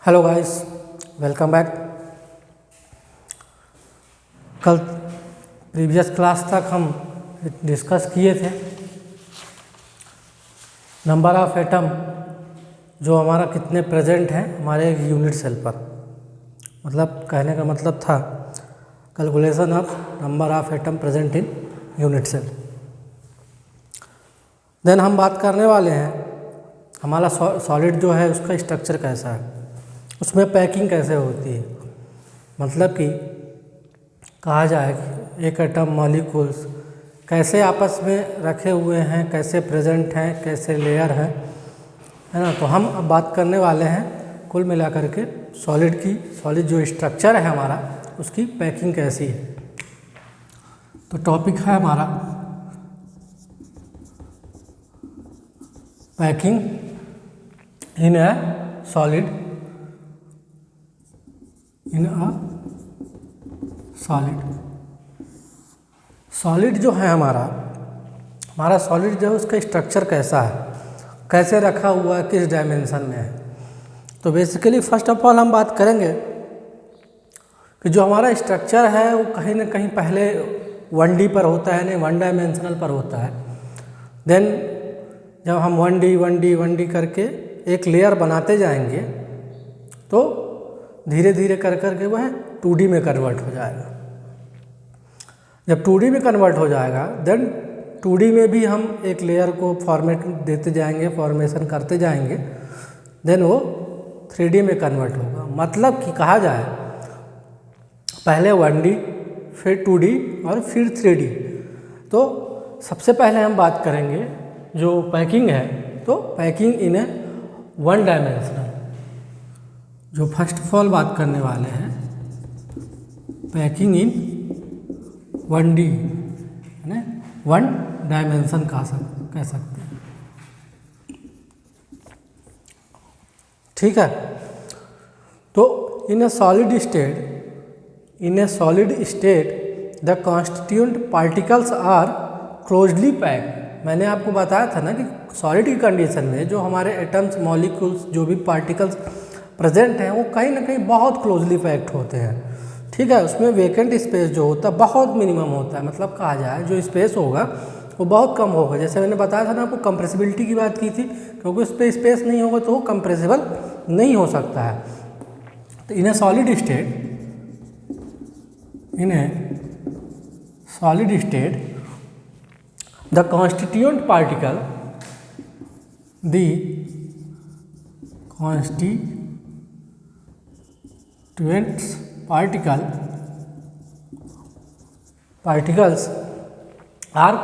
Hello guys, welcome back. कल previous class तक हम डिस्कस किए थे नंबर ऑफ एटम जो हमारा कितने प्रेजेंट हैं हमारे एक यूनिट सेल पर। मतलब कहने का मतलब था calculation of number of atom present in unit cell. Then हम बात करने वाले हैं हमारा सॉलिड जो है उसका स्ट्रक्चर कैसा है, उसमें पैकिंग कैसे होती है। मतलब कि कहा जाए कि एक एटम मॉलिक्यूल्स कैसे आपस में रखे हुए हैं, कैसे प्रेजेंट हैं, कैसे लेयर हैं, है ना। तो हम अब बात करने वाले हैं कुल मिलाकर के सॉलिड की। सॉलिड जो स्ट्रक्चर है हमारा उसकी पैकिंग कैसी है। तो टॉपिक है हमारा packing in a solid in a solid. Solid जो है हमारा सॉलिड जो है उसका स्ट्रक्चर कैसा है, कैसे रखा हुआ है, किस डायमेंशन में है। तो बेसिकली फर्स्ट ऑफ ऑल हम बात करेंगे कि जो हमारा स्ट्रक्चर है वो कहीं ना कहीं पहले 1D पर होता है, नहीं 1 डायमेंशनल पर होता है। देन जब हम 1D करके एक लेयर बनाते जाएंगे तो धीरे धीरे कर के वह 2D में कन्वर्ट हो जाएगा। जब 2D में कन्वर्ट हो जाएगा देन 2D में भी हम एक लेयर को फॉर्मेट देते जाएंगे, फॉर्मेशन करते जाएंगे, देन वो 3D में कन्वर्ट होगा। मतलब कि कहा जाए पहले 1D फिर 2D और फिर 3D। तो सबसे पहले हम बात करेंगे जो पैकिंग है, तो पैकिंग इन ए 1 डायमेंशनल। जो फर्स्ट ऑफ ऑल बात करने वाले हैं पैकिंग इन 1D, है ना, 1 डायमेंशन कह सकते हैं। ठीक है। तो in a solid state the constituent particles are closely packed. मैंने आपको बताया था ना कि सॉलिड की कंडीशन में जो हमारे एटम्स, मॉलिक्यूल्स, जो भी पार्टिकल्स प्रेजेंट हैं वो कहीं ना कहीं बहुत क्लोजली पैक्ड होते हैं। ठीक है। उसमें वेकेंट स्पेस जो होता है बहुत मिनिमम होता है। मतलब कहा जाए जो स्पेस होगा वो बहुत कम होगा। जैसे मैंने बताया था ना आपको, कंप्रेसिबिलिटी की बात की थी, क्योंकि उस पर स्पेस नहीं होगा तो वो कंप्रेसिबल नहीं हो सकता है। तो in a solid state the constituent particle particles are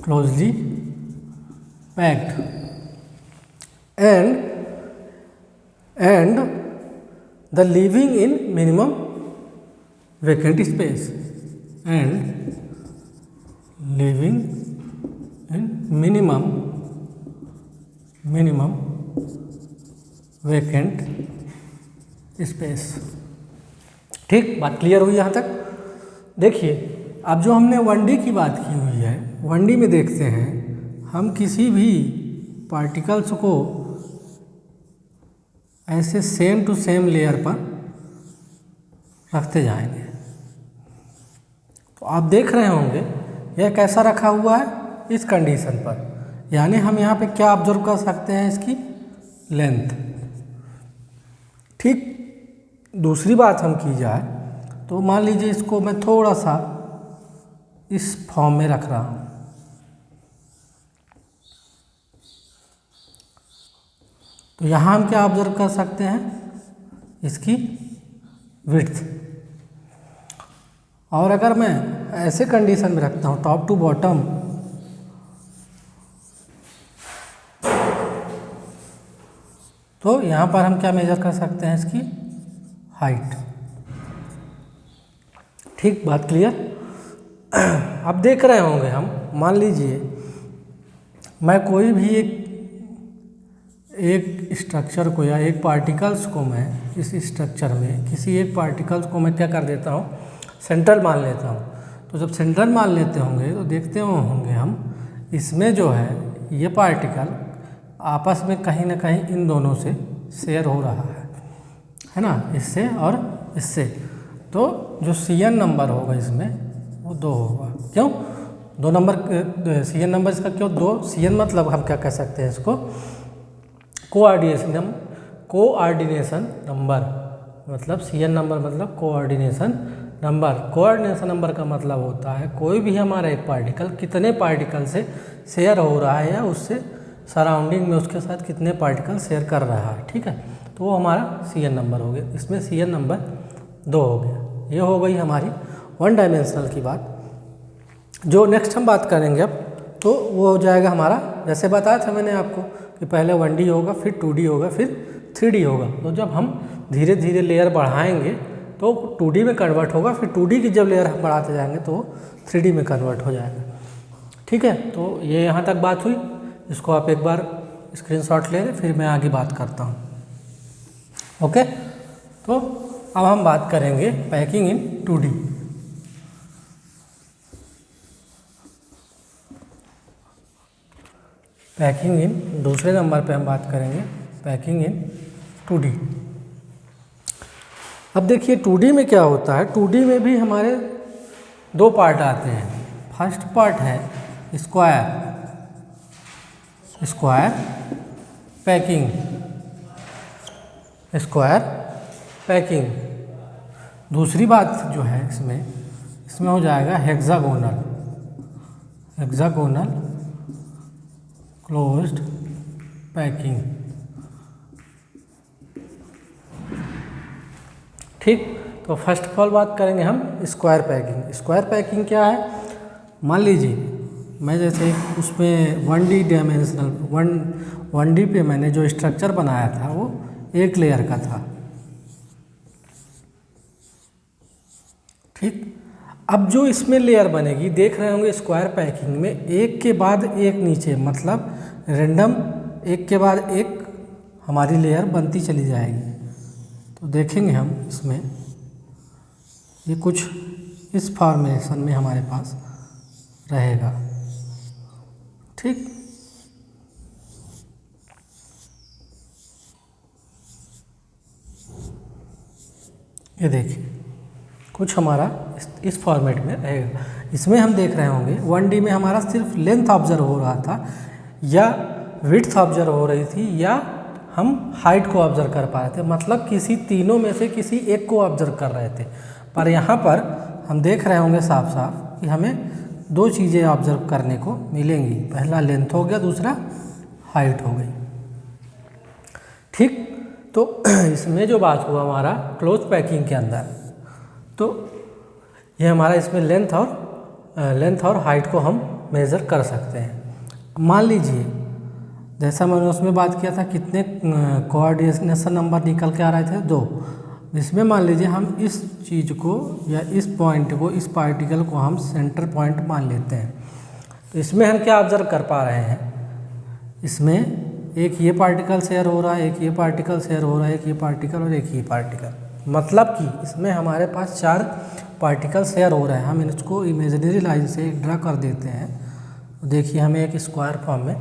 closely packed and the living in minimum vacant space minimum vacant space। ठीक, बात क्लियर हुई यहाँ तक। देखिए अब जो हमने 1D की बात की हुई है, 1D में देखते हैं हम किसी भी पार्टिकल्स को ऐसे सेम टू सेम लेयर पर रखते जाएंगे। तो आप देख रहे होंगे यह कैसा रखा हुआ है इस कंडीशन पर। यानी हम यहाँ पे क्या ऑब्जर्व कर सकते हैं, इसकी लेंथ। ठीक, दूसरी बात हम की जाए तो मान लीजिए इसको मैं थोड़ा सा इस फॉर्म में रख रहा हूँ। तो यहाँ हम क्या ऑब्जर्व कर सकते हैं, इसकी विड्थ। और अगर मैं ऐसे कंडीशन में रखता हूँ टॉप टू बॉटम, तो यहाँ पर हम क्या मेजर कर सकते हैं, इसकी हाइट। ठीक, बात क्लियर। अब देख रहे होंगे हम, मान लीजिए मैं कोई भी एक स्ट्रक्चर को या एक पार्टिकल्स को मैं इस स्ट्रक्चर में किसी एक पार्टिकल्स को मैं क्या कर देता हूँ, सेंट्रल मान लेता हूँ। तो जब सेंट्रल मान लेते होंगे तो देखते होंगे हम इसमें जो है ये पार्टिकल आपस में कहीं ना कहीं इन दोनों से शेयर हो रहा है ना, इससे और इससे। तो जो Cn नंबर होगा इसमें वो 2 होगा। क्यों 2 नंबर? Cn नंबर इसका क्यों 2? Cn मतलब हम क्या कह सकते हैं इसको, कोऑर्डिनेशन नंबर, मतलब Cn नंबर मतलब कोऑर्डिनेशन नंबर। कोऑर्डिनेशन नंबर का मतलब होता है कोई भी हमारा एक पार्टिकल कितने पार्टिकल से शेयर हो रहा है या उससे सराउंडिंग में उसके साथ कितने पार्टिकल शेयर कर रहा है। ठीक है, तो वो हमारा Cn नंबर हो गया। इसमें Cn नंबर 2 हो गया। ये हो गई हमारी 1 डायमेंशनल की बात। जो नेक्स्ट हम बात करेंगे अब, तो वो हो जाएगा हमारा, जैसे बताया था मैंने आपको कि पहले 1D होगा, फिर 2D होगा, फिर 3D होगा। तो जब हम धीरे धीरे लेयर बढ़ाएंगे तो 2D में कन्वर्ट होगा, फिर 2D की जब लेयर हम बढ़ाते जाएंगे तो 3D में कन्वर्ट हो जाएगा। ठीक है, तो ये यहाँ तक बात हुई। इसको आप एक बार स्क्रीनशॉट ले लें, फिर मैं आगे बात करता हूँ। ओके, तो अब हम बात करेंगे packing in 2D। Packing in दूसरे नंबर पे हम बात करेंगे पैकिंग इन 2D। अब देखिए 2D में क्या होता है, 2D में भी हमारे 2 पार्ट आते हैं। फर्स्ट पार्ट है स्क्वायर पैकिंग। दूसरी बात जो है इसमें हो जाएगा हेक्सागोनल क्लोज्ड पैकिंग। ठीक, तो फर्स्ट ऑफ ऑल बात करेंगे हम स्क्वायर पैकिंग। स्क्वायर पैकिंग क्या है? मान लीजिए मैं जैसे उसमें 1D डायमेंशनल 1D पे मैंने जो स्ट्रक्चर बनाया था वो एक लेयर का था। ठीक, अब जो इसमें लेयर बनेगी, देख रहे होंगे स्क्वायर पैकिंग में एक के बाद एक नीचे, मतलब रैंडम एक के बाद एक हमारी लेयर बनती चली जाएगी। तो देखेंगे हम इसमें ये कुछ इस फॉर्मेशन में हमारे पास रहेगा। ठीक, ये देखिए कुछ हमारा इस फॉर्मेट में रहेगा। इसमें हम देख रहे होंगे 1D में हमारा सिर्फ लेंथ ऑब्जर्व हो रहा था या विड्थ ऑब्जर्व हो रही थी या हम हाइट को ऑब्जर्व कर पा रहे थे, मतलब किसी तीनों में से किसी एक को ऑब्जर्व कर रहे थे। पर यहाँ पर हम देख रहे होंगे साफ साफ कि हमें 2 चीज़ें ऑब्जर्व करने को मिलेंगी। पहला लेंथ हो गया, दूसरा हाइट हो गई। ठीक, तो इसमें जो बात हुआ हमारा क्लोज पैकिंग के अंदर, तो ये हमारा इसमें लेंथ और हाइट को हम मेज़र कर सकते हैं। मान लीजिए जैसा मैंने उसमें बात किया था कितने कोऑर्डिनेशन नंबर निकल के आ रहे थे 2। इसमें मान लीजिए हम इस चीज़ को या इस पॉइंट को, इस पार्टिकल को हम सेंटर पॉइंट मान लेते हैं। तो इसमें हम क्या ऑब्जर्व कर पा रहे हैं, इसमें एक ये पार्टिकल शेयर हो रहा है, एक ये पार्टिकल शेयर हो रहा है, एक ये पार्टिकल और एक ये पार्टिकल, मतलब कि इसमें हमारे पास 4 पार्टिकल शेयर हो रहे हैं। हम इसको इमेजिनरी लाइन से ड्रा कर देते हैं। देखिए हमें एक स्क्वायर फॉर्म में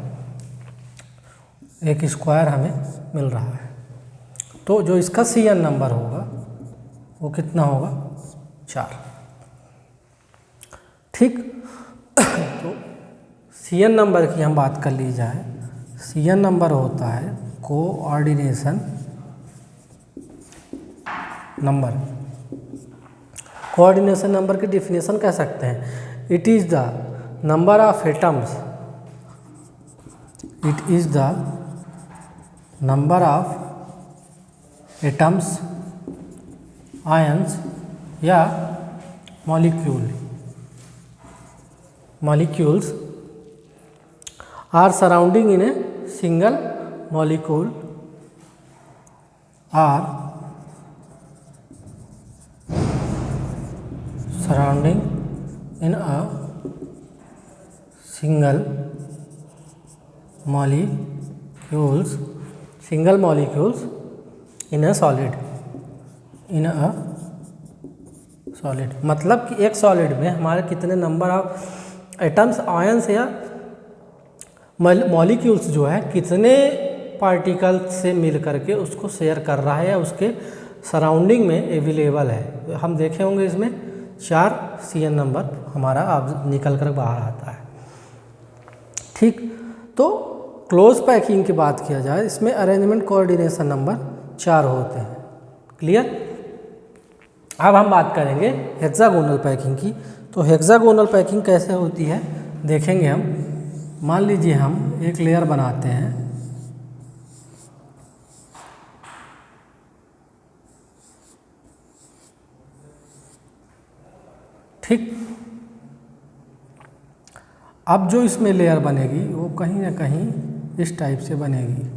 एक स्क्वायर हमें मिल रहा है। तो जो इसका Cn नंबर होगा वो कितना होगा? 4। ठीक, तो Cn नंबर की हम बात कर ली जाए, Cn नंबर होता है कोऑर्डिनेशन नंबर। कोऑर्डिनेशन नंबर की डिफिनेशन कह सकते हैं, it is the number of atoms, it is the number of atoms, ions या molecules are surrounding in a single molecule are surrounding in a single molecules in a solid, मतलब कि एक solid में हमारे कितने नंबर ऑफ एटम्स, आयंस या molecules जो है कितने पार्टिकल से मिल करके उसको शेयर कर रहा है या उसके सराउंडिंग में अवेलेबल है। हम देखे होंगे इसमें 4 CN नंबर हमारा अब निकल कर बाहर आता है। ठीक, तो क्लोज पैकिंग की बात किया जाए, इसमें अरेंजमेंट कोऑर्डिनेशन नंबर 4 होते हैं। क्लियर। अब हम बात करेंगे हेक्सागोनल पैकिंग की। तो हेक्सागोनल पैकिंग कैसे होती है देखेंगे हम। मान लीजिए हम एक लेयर बनाते हैं, ठीक। अब जो इसमें लेयर बनेगी वो कहीं ना कहीं इस टाइप से बनेगी।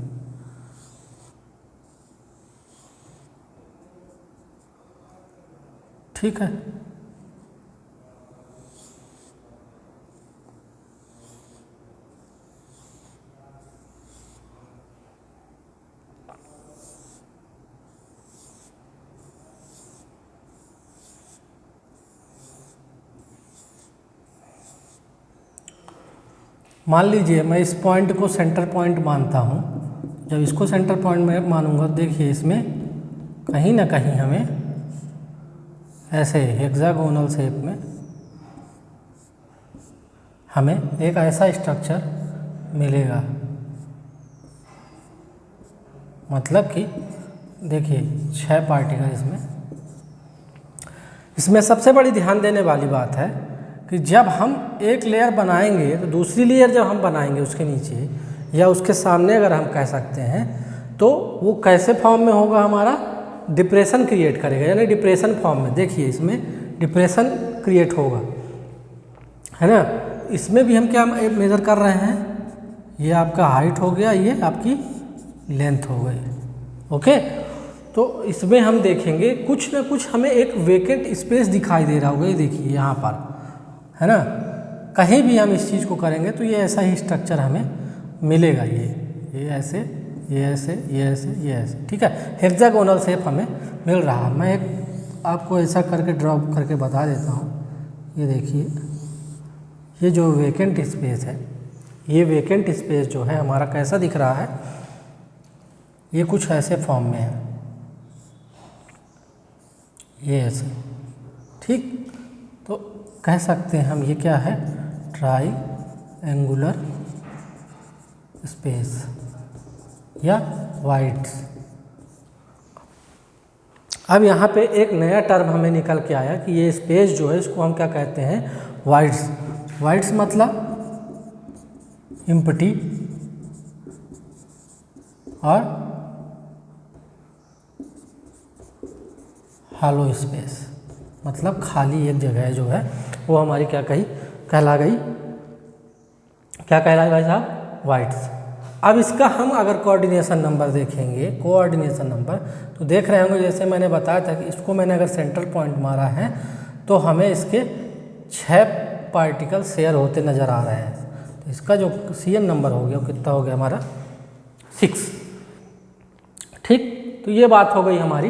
ठीक है। मान लीजिए मैं इस पॉइंट को सेंटर पॉइंट मानता हूँ। जब इसको सेंटर पॉइंट में मानूंगा, देखिए इसमें कहीं ना कहीं हमें ऐसे हेक्सागोनल शेप में हमें एक ऐसा स्ट्रक्चर मिलेगा। मतलब कि देखिए 6 पार्टिकल इसमें सबसे बड़ी ध्यान देने वाली बात है कि जब हम एक लेयर बनाएंगे तो दूसरी लेयर जब हम बनाएंगे उसके नीचे या उसके सामने अगर हम कह सकते हैं, तो वो कैसे फॉर्म में होगा, हमारा डिप्रेशन क्रिएट करेगा, यानी डिप्रेशन फॉर्म में। देखिए इसमें डिप्रेशन क्रिएट होगा, है ना। इसमें भी हम क्या मेज़र कर रहे हैं, ये आपका हाइट हो गया, ये आपकी लेंथ हो गई। ओके, तो इसमें हम देखेंगे कुछ ना कुछ हमें एक वेकेंट स्पेस दिखाई दे रहा होगा। ये देखिए यहाँ पर, है ना। कहीं भी हम इस चीज़ को करेंगे तो ये ऐसा ही स्ट्रक्चर हमें मिलेगा। ये ऐसे, ये ऐसे, ये ऐसे, ये ऐसे। ठीक है, हेक्सागोनल शेप हमें मिल रहा है। मैं एक आपको ऐसा करके ड्रॉ करके बता देता हूँ। ये देखिए, ये जो वेकेंट स्पेस है, ये वेकेंट स्पेस जो है हमारा कैसा दिख रहा है, ये कुछ ऐसे फॉर्म में है, ये ऐसे। ठीक, तो कह सकते हैं हम ये क्या है, ट्राई एंगुलर स्पेस या वाइड्स। अब यहाँ पे एक नया टर्म हमें निकल के आया कि ये स्पेस जो है इसको हम क्या कहते हैं, वाइड्स। वाइड्स मतलब एम्प्टी और हॉलो स्पेस, मतलब खाली एक जगह जो है वो हमारी क्या कहला गई, क्या कहला भाई साहब, वाइड्स। अब इसका हम अगर कोऑर्डिनेशन नंबर देखेंगे, कोऑर्डिनेशन नंबर, तो देख रहे होंगे जैसे मैंने बताया था कि इसको मैंने अगर सेंटर पॉइंट मारा है तो हमें इसके 6 पार्टिकल शेयर होते नज़र आ रहे हैं। तो इसका जो CN नंबर हो गया वो कितना हो गया हमारा, 6। ठीक, तो ये बात हो गई हमारी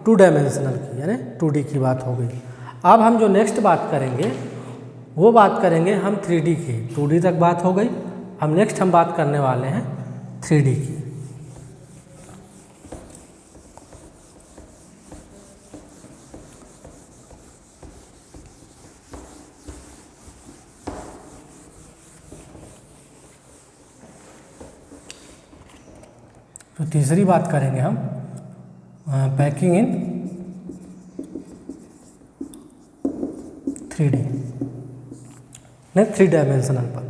2 डायमेंशनल की, यानी 2D की बात हो गई। अब हम जो नेक्स्ट बात करेंगे वो बात करेंगे हम 3D की। 2D तक बात हो गई, अब नेक्स्ट हम बात करने वाले हैं 3D की। तो तीसरी बात करेंगे हम पैकिंग इन 3D, नहीं 3 डायमेंशनल पर।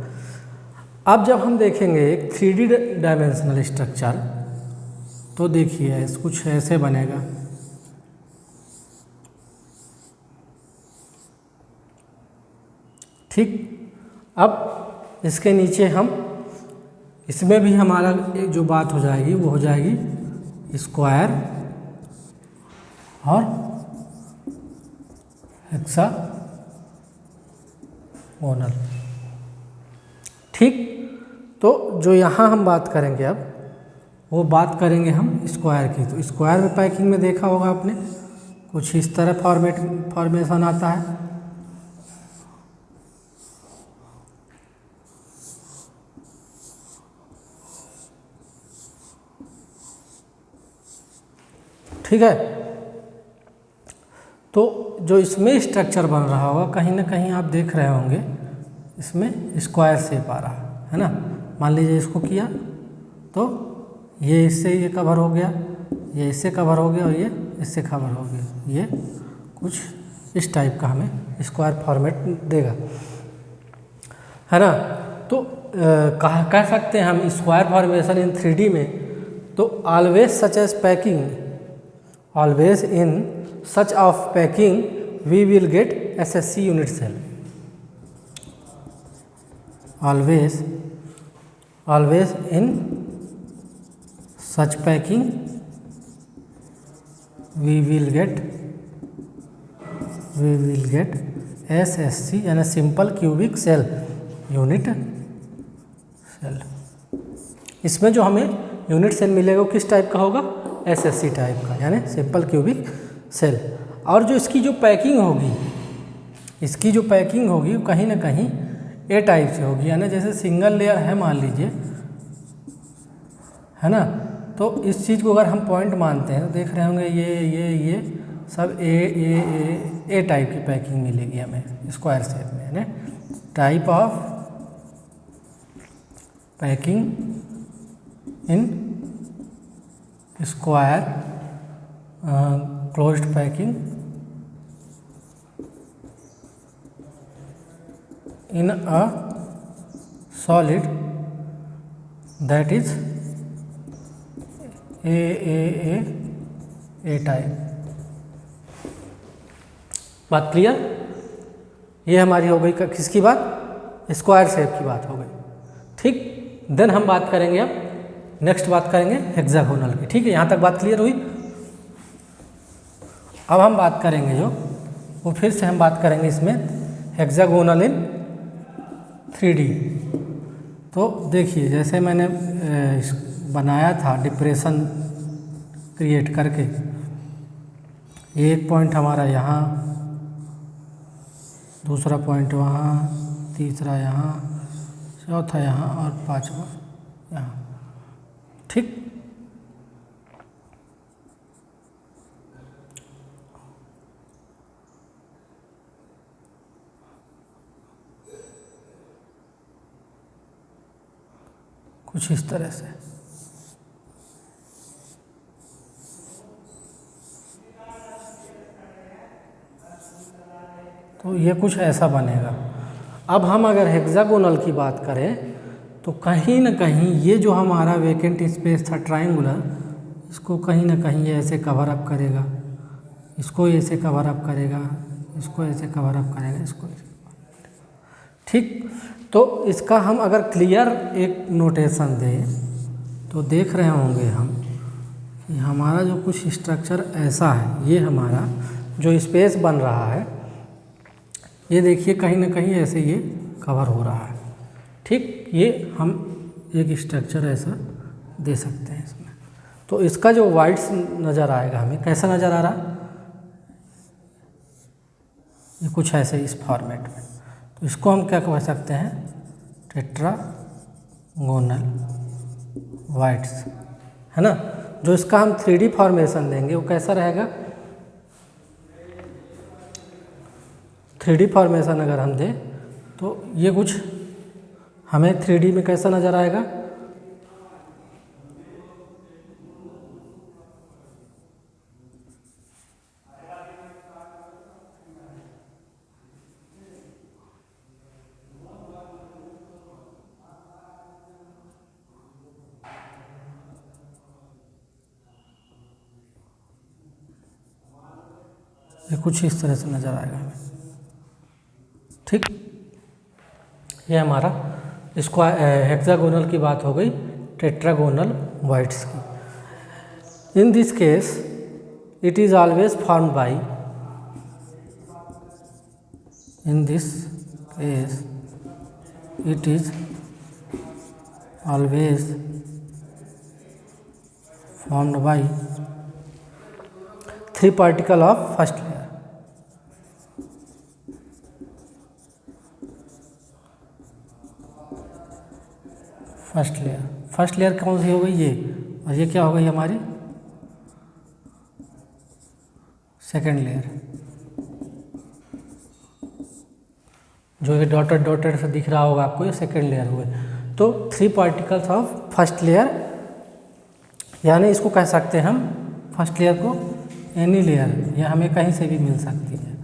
अब जब हम देखेंगे एक 3D डायमेंशनल स्ट्रक्चर, तो देखिए कुछ ऐसे बनेगा। ठीक, अब इसके नीचे हम, इसमें भी हमारा एक जो बात हो जाएगी वो हो जाएगी स्क्वायर और हेक्सागोनल। ठीक, तो जो यहाँ हम बात करेंगे अब वो बात करेंगे हम स्क्वायर की। तो स्क्वायर में पैकिंग में देखा होगा आपने, कुछ इस तरह फॉर्मेशन आता है। ठीक है। तो जो इसमें स्ट्रक्चर बन रहा होगा कहीं ना कहीं आप देख रहे होंगे इसमें स्क्वायर शेप आ रहा है ना। मान लीजिए इसको किया तो ये इससे ये कवर हो गया, ये इससे कवर हो गया और ये इससे कवर हो गया। ये कुछ इस टाइप का हमें स्क्वायर फॉर्मेट देगा, है ना। तो कह सकते हैं हम स्क्वायर फॉर्मेशन इन 3D में, तो always such as packing, always in such of packing we will get SSC unit cell. Always in such packing we will get SSC यानी simple cubic cell unit cell. इसमें जो हमें unit cell मिलेगा वो किस type का होगा, SSC type का, यानी सिंपल क्यूबिक सेल। और जो इसकी जो पैकिंग होगी, इसकी जो पैकिंग होगी वो कहीं ना कहीं ए टाइप से होगी, यानी जैसे सिंगल लेयर है मान लीजिए, है ना। तो इस चीज़ को अगर हम पॉइंट मानते हैं तो देख रहे होंगे ये सब ए टाइप की पैकिंग मिलेगी हमें स्क्वायर शेप में, यानी type of packing in square closed packing in a solid that is a type। बात क्लियर? ये हमारी हो गई किसकी बात, स्क्वायर शेप की बात हो गई, ठीक। देन हम बात करेंगे, अब नेक्स्ट बात करेंगे हेक्सागोनल की, ठीक है। यहाँ तक बात क्लियर हुई। अब हम बात करेंगे जो वो फिर से हम बात करेंगे इसमें हेक्सागोनल इन 3D। तो देखिए जैसे मैंने बनाया था डिप्रेशन क्रिएट करके, एक पॉइंट हमारा यहाँ, दूसरा पॉइंट वहाँ, तीसरा यहाँ, चौथा यहाँ और पांचवा यहाँ, ठीक। कुछ इस तरह से। तो ये कुछ ऐसा बनेगा। अब हम अगर हेक्सागोनल की बात करें तो कहीं ना कहीं ये जो हमारा वेकेंट स्पेस था ट्रायंगुलर, इसको कहीं ना कहीं ये ऐसे कवर अप करेगा, इसको ऐसे कवर अप करेगा, इसको ऐसे कवर अप करेगा, इसको ऐसे, ठीक। तो इसका हम अगर क्लियर एक नोटेशन दें तो देख रहे होंगे हम कि हमारा जो कुछ स्ट्रक्चर ऐसा है, ये हमारा जो स्पेस बन रहा है, ये देखिए कहीं ना कहीं ऐसे ये कवर हो रहा है, ठीक। ये हम एक स्ट्रक्चर ऐसा दे सकते हैं इसमें। तो इसका जो वाइड्स नज़र आएगा हमें, कैसा नज़र आ रहा है, ये कुछ ऐसे इस फॉर्मेट में। तो इसको हम क्या कह सकते हैं, टेट्रागोनल वाइड्स, है ना। जो इसका हम 3D फॉर्मेशन देंगे वो कैसा रहेगा, 3D फॉर्मेशन अगर हम दें तो ये कुछ हमें 3D में कैसा नज़र आएगा, ये कुछ इस तरह से नज़र आएगा हमें, ठीक। ये हमारा स्क्वायर हेक्सागोनल की बात हो गई। टेट्रागोनल वाइड्स की, in this case it is always formed by, in this case it is always formed by 3 particle of first layer. First layer कौन सी हो गई, ये, और ये क्या हो गई हमारी सेकेंड लेयर, जो ये डॉटेड डॉटेड से दिख रहा होगा आपको, ये सेकेंड लेयर हुए। तो 3 पार्टिकल्स ऑफ फर्स्ट लेयर, यानी इसको कह सकते हैं हम फर्स्ट लेयर को एनी लेयर, यह हमें कहीं से भी मिल सकती है,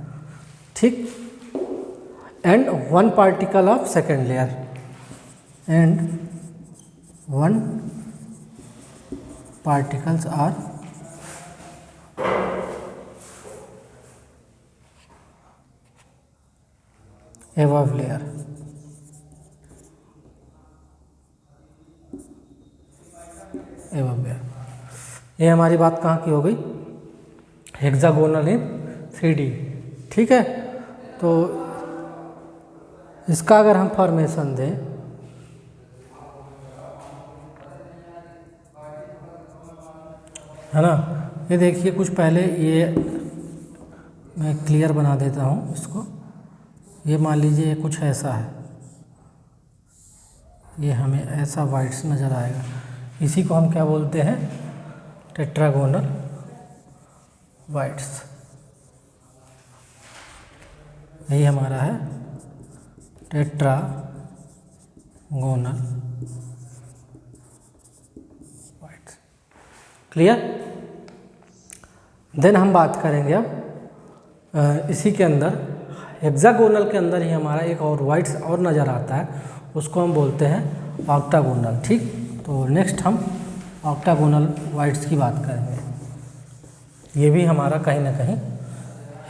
ठीक। And 1 particle of second layer, and 1 particles are above layer। above layer, ये हमारी बात कहाँ की हो गई, हेक्सागोनल इन 3D, ठीक है। तो इसका अगर हम फॉर्मेशन दें, है ना, ये देखिए कुछ पहले ये मैं क्लियर बना देता हूँ इसको। ये मान लीजिए ये कुछ ऐसा है, ये हमें ऐसा वाइट्स नज़र आएगा, इसी को हम क्या बोलते हैं, टेट्रागोनल वाइट्स। यही हमारा है टेट्रागोनल वाइट्स, क्लियर। देन हम बात करेंगे अब इसी के अंदर हेक्सागोनल के अंदर ही हमारा एक और वाइट्स और नज़र आता है, उसको हम बोलते हैं ऑक्टागोनल, ठीक। तो नेक्स्ट हम ऑक्टागोनल वाइट्स की बात करेंगे, ये भी हमारा कहीं ना कहीं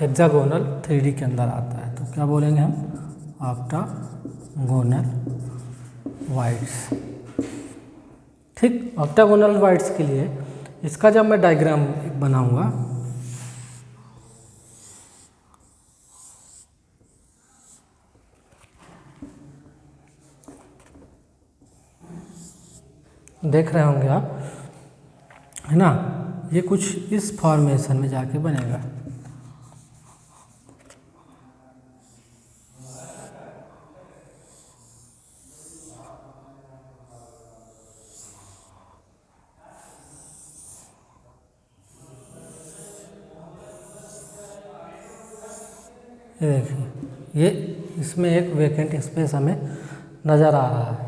हेक्सागोनल 3D के अंदर आता है। तो क्या बोलेंगे हम, ऑक्टागोनल वाइट्स, ठीक। ऑक्टागोनल वाइट्स के लिए इसका जब मैं डायग्राम बनाऊंगा, देख रहे होंगे आप, है ना, ये कुछ इस फॉर्मेशन में जाके बनेगा, ये देखिए, ये इसमें एक वेकेंट स्पेस हमें नज़र आ रहा है।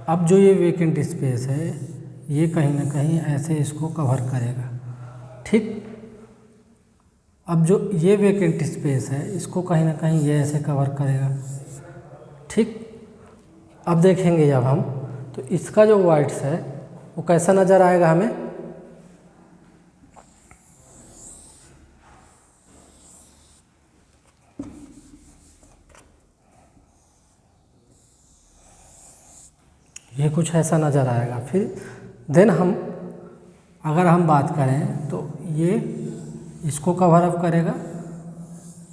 अब जो ये वेकेंट स्पेस है, ये कहीं ना कहीं ऐसे इसको कवर करेगा, ठीक। अब जो ये वेकेंट स्पेस है, इसको कहीं ना कहीं ये ऐसे कवर करेगा, ठीक। अब देखेंगे जब हम, तो इसका जो वाइट्स है वो कैसा नज़र आएगा हमें, ये कुछ ऐसा नज़र आएगा। फिर देन हम अगर हम बात करें तो ये इसको कवर अप करेगा,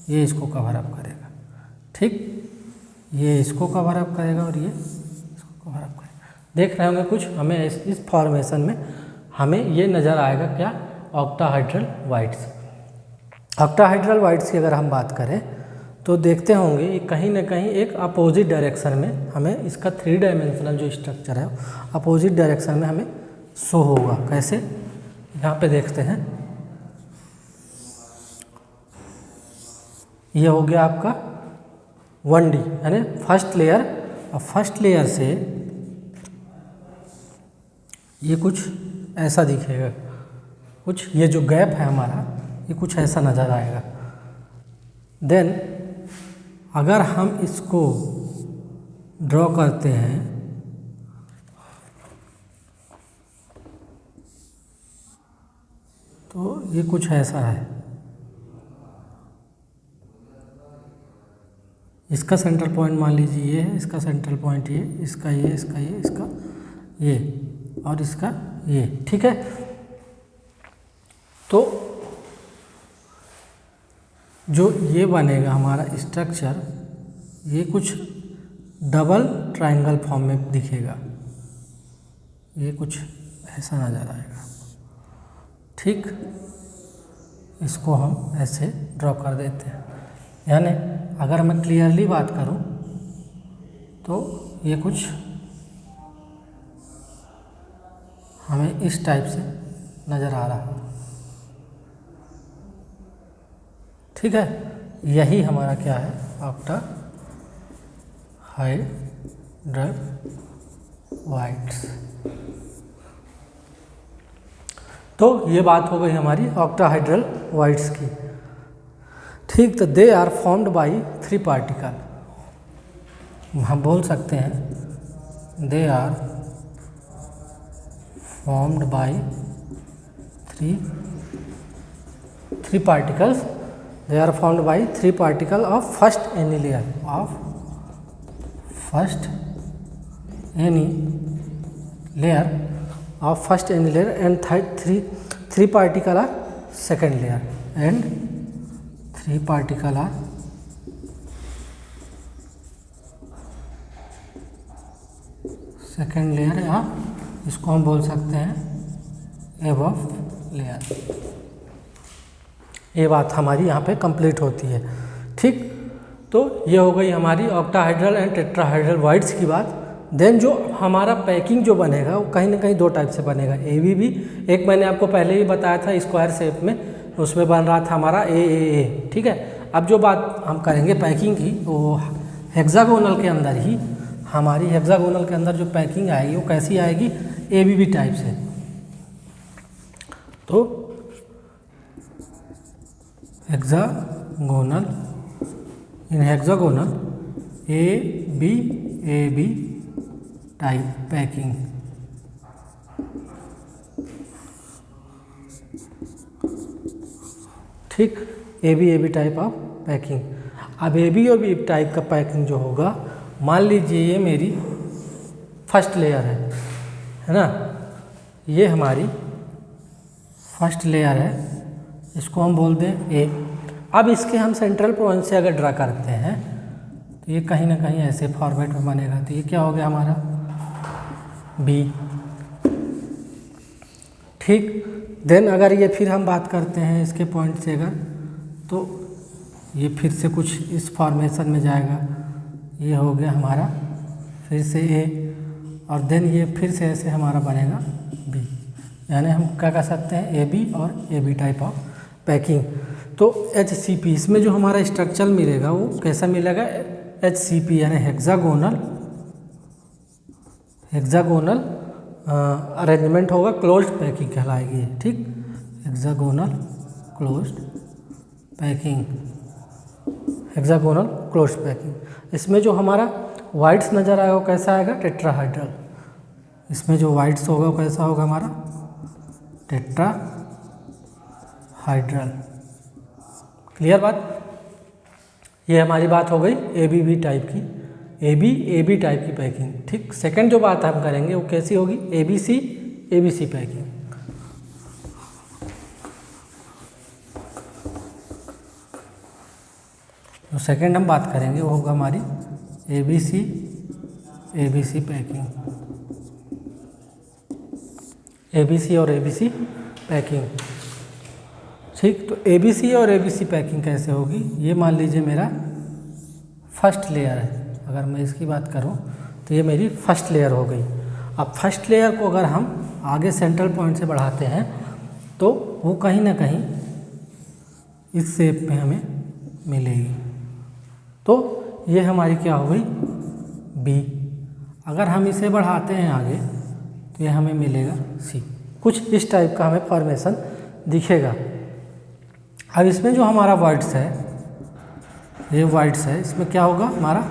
ये इसको कवर अप करेगा, ठीक। ये इसको कवर अप करेगा और ये इसको कवर अप करेगा। देख रहे होंगे कुछ हमें इस फॉर्मेशन में हमें ये नज़र आएगा क्या, ऑक्टाहाइड्रल वाइट्स। ऑक्टाहाइड्रल वाइट्स की अगर हम बात करें तो देखते होंगे ये कहीं ना कहीं एक अपोजिट डायरेक्शन में हमें इसका 3 डायमेंशनल जो स्ट्रक्चर है अपोजिट डायरेक्शन में हमें शो होगा। कैसे, यहाँ पे देखते हैं, ये हो गया आपका 1D यानी फर्स्ट लेयर, और फर्स्ट लेयर से ये कुछ ऐसा दिखेगा, कुछ ये जो गैप है हमारा ये कुछ ऐसा नज़र आएगा। देन अगर हम इसको ड्रॉ करते हैं तो ये कुछ ऐसा है, इसका सेंटर पॉइंट मान लीजिए ये है, इसका सेंट्रल पॉइंट ये, इसका ये, इसका ये, इसका ये और इसका ये, ठीक है। तो जो ये बनेगा हमारा स्ट्रक्चर, ये कुछ डबल ट्रायंगल फॉर्म में दिखेगा, ये कुछ ऐसा नज़र आएगा, ठीक। इसको हम ऐसे ड्रॉ कर देते हैं। यानी अगर मैं क्लियरली बात करूं तो ये कुछ हमें इस टाइप से नज़र आ रहा है, ठीक है, यही हमारा क्या है, ऑक्टाहाइड्रल वाइट्स। तो ये बात हो गई हमारी ऑक्टाहाइड्रल वाइट्स की। ठीक, तो they are formed by 3 particle. हम बोल सकते हैं they are formed by 3 particles. They are formed by 3 particles of first any layer and 3 particles are second layer and 3 particles are second layer, या इसको हम बोल सकते हैं एबव लेयर। ये बात हमारी यहाँ पे कंप्लीट होती है। ठीक, तो ये हो गई हमारी ऑक्टाहाइड्रल एंड टेट्राहाइड्रल वाइट्स की बात। देन जो हमारा पैकिंग जो बनेगा वो कहीं ना कहीं 2 टाइप से बनेगा। ABB, एक मैंने आपको पहले ही बताया था स्क्वायर शेप में, उसमें बन रहा था हमारा AAA। ठीक है, अब जो बात हम करेंगे पैकिंग की, वो हेक्सागोनल के अंदर ही, हमारी हेक्सागोनल के अंदर जो पैकिंग आएगी वो कैसी आएगी, ABB टाइप से। तो हेक्सागोनल, इन हेक्सागोनल AB टाइप पैकिंग। ठीक, AB टाइप ऑफ पैकिंग। अब AB टाइप का पैकिंग जो होगा, मान लीजिए ये मेरी फर्स्ट लेयर है ना, ये हमारी फर्स्ट लेयर है, इसको हम बोल दें A। अब इसके हम सेंट्रल पॉइंट से अगर ड्रा करते हैं तो ये कहीं ना कहीं ऐसे फॉर्मेट में बनेगा। तो ये क्या हो गया हमारा B। ठीक, देन अगर ये फिर हम बात करते हैं इसके पॉइंट से अगर, तो ये फिर से कुछ इस फॉर्मेशन में जाएगा। ये हो गया हमारा फिर से A, और देन ये फिर से ऐसे हमारा बनेगा B। यानी हम क्या कह सकते हैं, AB और AB टाइप ऑफ पैकिंग। तो HCP, इसमें जो हमारा स्ट्रक्चर मिलेगा वो कैसा मिलेगा, HCP यानी हेक्सागोनल अरेंजमेंट होगा, क्लोज्ड पैकिंग कहलाएगी। ठीक, हेक्सागोनल क्लोज्ड पैकिंग। इसमें जो हमारा वाइट्स नज़र आएगा वो कैसा आएगा, टेट्राहाइड्रल। इसमें जो वाइट्स होगा वो कैसा होगा हमारा, टेट्राहाइड्रल। क्लियर बात, ये हमारी बात हो गई ABB टाइप की, AB टाइप की पैकिंग। ठीक, सेकंड जो बात हम करेंगे वो कैसी होगी, ABC पैकिंग। तो सेकंड हम बात करेंगे वो होगा हमारी ABC पैकिंग। ABC और ABC पैकिंग। ठीक, तो ABC और ABC पैकिंग कैसे होगी, ये मान लीजिए मेरा फर्स्ट लेयर है। अगर मैं इसकी बात करूं तो ये मेरी फर्स्ट लेयर हो गई। अब फर्स्ट लेयर को अगर हम आगे सेंट्रल पॉइंट से बढ़ाते हैं तो वो कहीं ना कहीं इस शेप में हमें मिलेगी। तो ये हमारी क्या हो गई, B। अगर हम इसे बढ़ाते हैं आगे तो ये हमें मिलेगा C। कुछ इस टाइप का हमें फॉर्मेशन दिखेगा। अब इसमें जो हमारा वाइट्स है, ये वाइट्स है, इसमें क्या होगा हमारा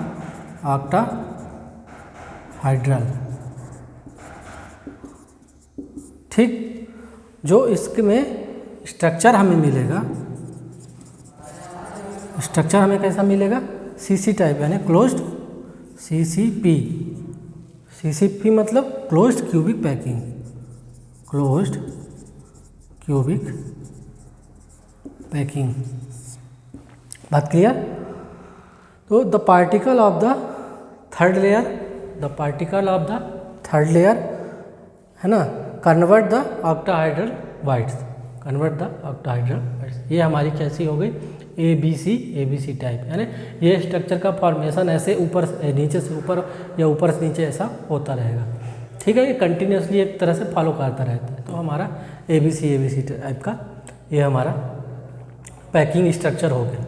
ऑक्टाहाइड्रल। ठीक, जो इसमें स्ट्रक्चर हमें मिलेगा, स्ट्रक्चर हमें कैसा मिलेगा, CC टाइप यानी क्लोज्ड CCP मतलब closed cubic packing, closed cubic packing. बात क्लियर। तो the particle of the third layer है ना, कन्वर्ट द ऑक्टाहाइड्रल वाइट्स, ये हमारी कैसी हो गई, ABC टाइप। यानी ये स्ट्रक्चर का फॉर्मेशन ऐसे ऊपर नीचे से ऊपर या ऊपर से नीचे ऐसा होता रहेगा। ठीक है, ये कंटिन्यूसली एक तरह से फॉलो करता रहता है। तो हमारा ABC टाइप का ये हमारा पैकिंग स्ट्रक्चर हो गया।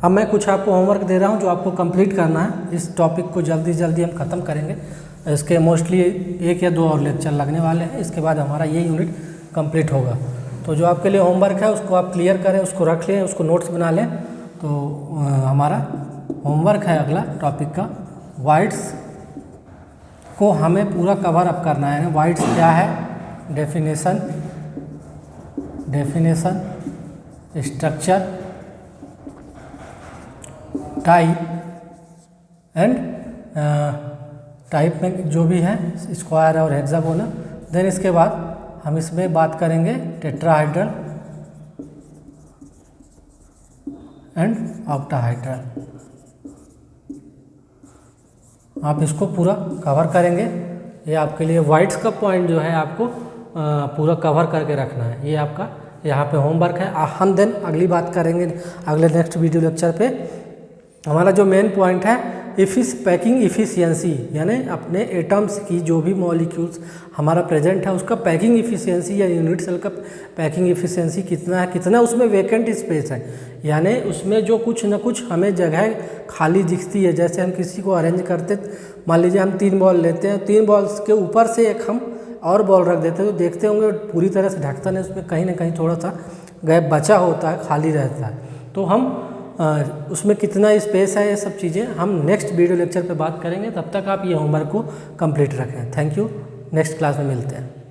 अब मैं कुछ आपको होमवर्क दे रहा हूँ जो आपको कंप्लीट करना है। इस टॉपिक को जल्दी जल्दी हम ख़त्म करेंगे। इसके मोस्टली 1 या 2 और लेक्चर लगने वाले हैं, इसके बाद हमारा ये यूनिट कंप्लीट होगा। तो जो आपके लिए होमवर्क है उसको आप क्लियर करें, उसको रख लें, उसको नोट्स बना लें। तो हमारा होमवर्क है अगला टॉपिक का, वाइड्स को हमें पूरा कवर अप करना है। वाइड्स क्या है, definition, structure, type and type में जो भी है स्क्वायर और हेक्सागोनल। देन इसके बाद हम इसमें बात करेंगे टेट्राहाइड्रल एंड ऑक्टाहाइड्रल। आप इसको पूरा कवर करेंगे। ये आपके लिए वाइड्स का पॉइंट जो है आपको पूरा कवर करके रखना है। ये आपका यहाँ पे होमवर्क है। हम देन अगली बात करेंगे अगले नेक्स्ट वीडियो लेक्चर पे। हमारा जो मेन पॉइंट है पैकिंग इफ़िशियंसी, यानी अपने एटम्स की जो भी मॉलिक्यूल्स हमारा प्रेजेंट है उसका पैकिंग इफ़िशियंसी या यूनिट सेल का पैकिंग इफ़िशियंसी कितना है, कितना उसमें वैकेंट स्पेस है, यानी उसमें जो कुछ न कुछ हमें जगह खाली दिखती है। जैसे हम किसी को अरेंज करते, मान लीजिए हम 3 बॉल लेते हैं, 3 बॉल्स के ऊपर से एक हम और बॉल रख देते हैं, तो देखते होंगे पूरी तरह से ढकता नहीं, उसमें कहीं ना कहीं थोड़ा सा गैप बचा होता है, खाली रहता है। तो हम उसमें कितना स्पेस है, ये सब चीज़ें हम नेक्स्ट वीडियो लेक्चर पे बात करेंगे। तब तक आप ये होमवर्क को कंप्लीट रखें। थैंक यू, नेक्स्ट क्लास में मिलते हैं।